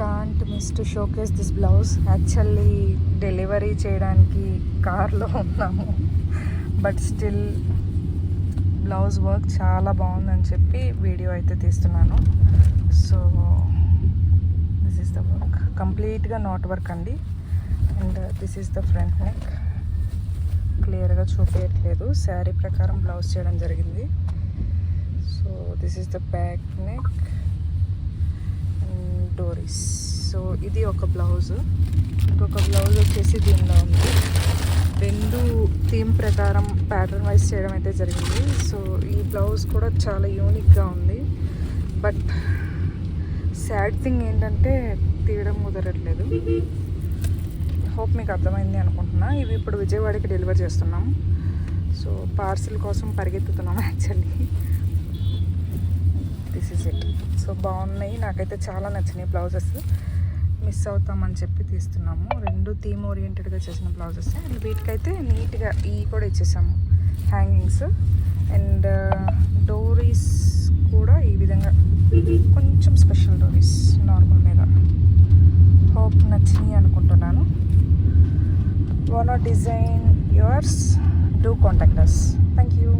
Can't miss to showcase this blouse. Actually delivery చేయడానికి కార్లో ఉన్నాము, బట్ స్టిల్ బ్లౌజ్ వర్క్ చాలా బాగుందని చెప్పి వీడియో అయితే తీస్తున్నాను. So this is the work, కంప్లీట్గా నాట్ వర్క్ అండి. And this is the front neck. క్లియర్గా చూపించట్లేదు, శారీ ప్రకారం బ్లౌజ్ చేయడం జరిగింది. So this is the back neck and doris. సో ఇది ఒక బ్లౌజ్, ఇంకొక బ్లౌజ్ వచ్చేసి దీనిలో ఉంది. రెండు థీమ్ ప్రకారం ప్యాటర్న్ వైజ్ చేయడం అయితే జరిగింది. సో ఈ బ్లౌజ్ కూడా చాలా యూనిక్గా ఉంది, బట్ సాడ్ థింగ్ ఏంటంటే తీయడం కుదరట్లేదు. హోప్ మీకు అర్థమైంది అనుకుంటున్నా. ఇవి ఇప్పుడు విజయవాడకి డెలివర్ చేస్తున్నాం. సో పార్సిల్ కోసం పరిగెత్తుతున్నాం actually. This is it. So బాగున్నాయి, నాకైతే చాలా నచ్చినాయి బ్లౌజెస్. మిస్ అవుతామని చెప్పి తీస్తున్నాము. రెండు థీమ్ ఓరియంటెడ్గా చేసిన బ్లౌజెస్. అండ్ వీటికైతే నీట్గా కూడా ఇచ్చేసాము హ్యాంగింగ్స్. అండ్ డోరీస్ కూడా ఈ విధంగా కొంచెం స్పెషల్ డోరీస్ నార్మల్ మీద. హోప్ నచ్చినాయి అనుకుంటున్నాను. Wanna design yours? Do contact us. Thank you.